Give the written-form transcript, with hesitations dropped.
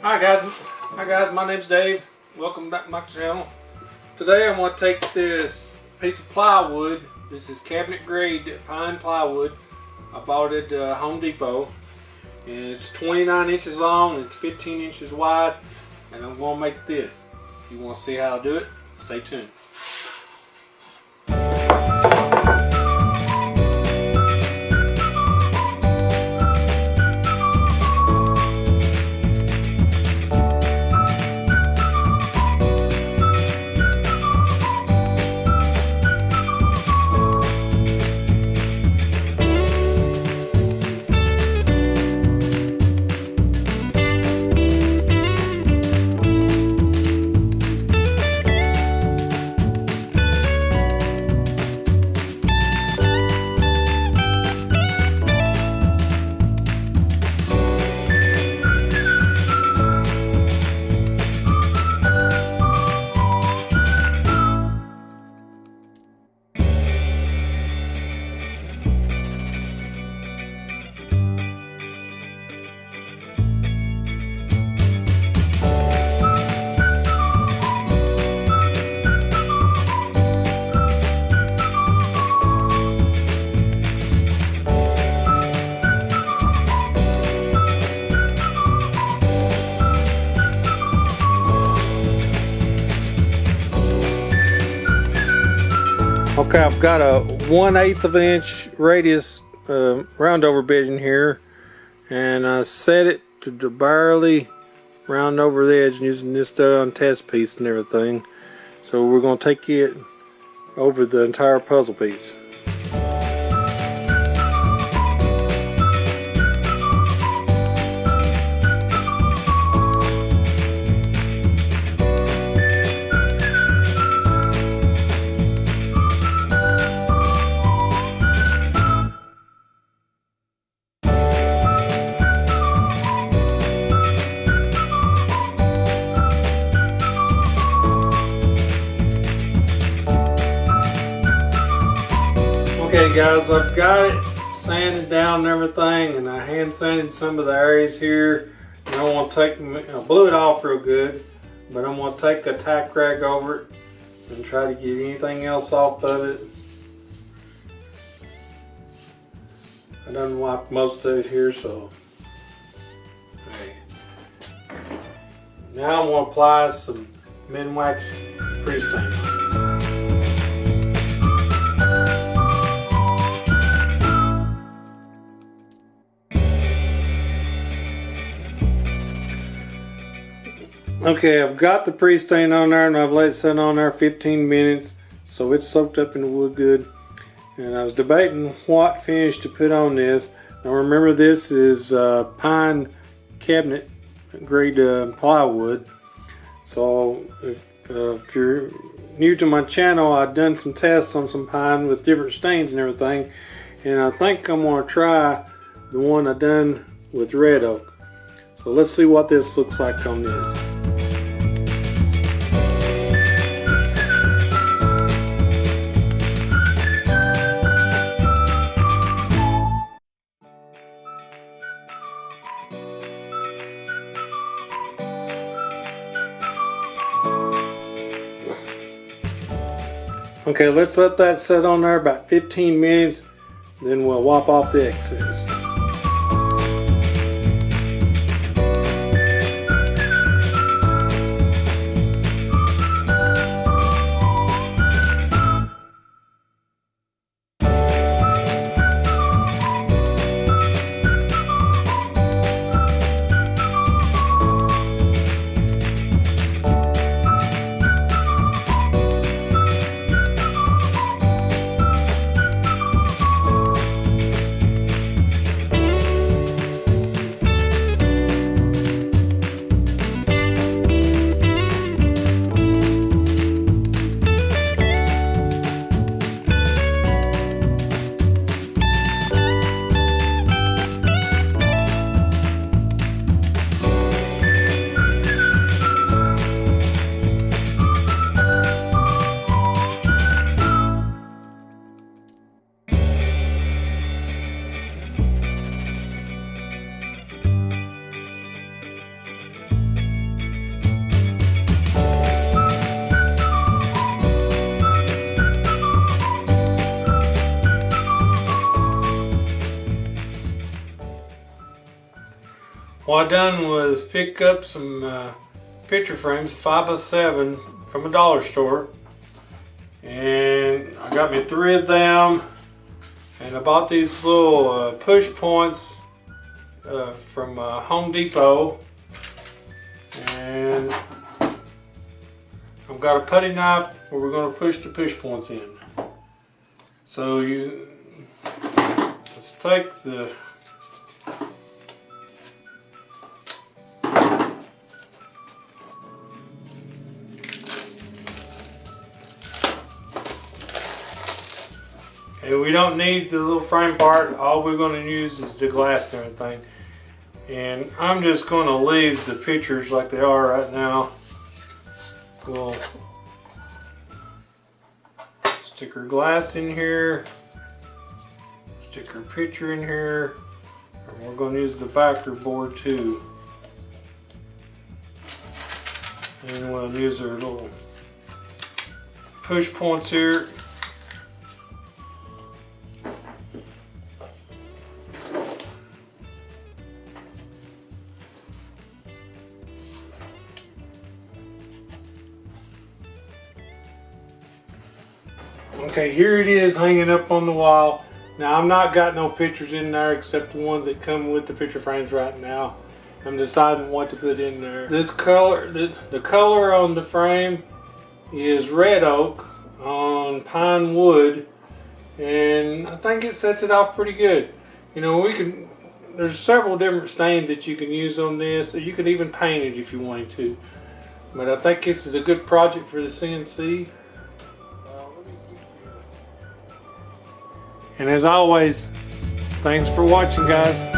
Hi guys, my name's Dave. Welcome back to my channel. Today I'm going to take this piece of plywood. This is cabinet grade pine plywood. I bought it at Home Depot. And it's 29 inches long, it's 15 inches wide, and I'm going to make this. If you want to see how I do it, stay tuned. Okay, I've got a 1/8 of an inch radius round over bit in here, and I set it to barely round over the edge using this done test piece and everything. So we're going to take it over the entire puzzle piece. Okay guys, I've got it sanded down and everything, and I hand sanded some of the areas here. And I want to take, I blew it off real good, but I'm going to take a tack rag over it and try to get anything else off of it. I done wiped most of it here, so okay. Now I'm going to apply some Minwax pre-stain. Okay, I've got the pre-stain on there, and I've let it sit on there 15 minutes, so it's soaked up in the wood good. And I was debating what finish to put on this. Now remember, this is pine cabinet grade plywood. So if you're new to my channel, I've done some tests on some pine with different stains and everything, and I think I'm going to try the one I done with red oak. So let's see what this looks like on this. Okay, let's let that sit on there about 15 minutes, then we'll wipe off the excess. What I done was pick up some picture frames, 5x7 from a dollar store, and I got me 3 of them, and I bought these little push points from Home Depot, and I've got a putty knife where we're going to push the push points in. So let's take the we don't need the little frame part. All we're going to use is the glass and everything. And I'm just going to leave the pictures like they are right now. We'll stick our glass in here, stick our picture in here, and we're going to use the backer board too. And we'll use our little push points here. Okay, here it is hanging up on the wall. Now I've not got no pictures in there except the ones that come with the picture frames right now. I'm deciding what to put in there. This color, the color on the frame is red oak on pine wood, and I think it sets it off pretty good. You know, there's several different stains that you can use on this, or you can even paint it if you wanted to. But I think this is a good project for the CNC. And as always, thanks for watching, guys.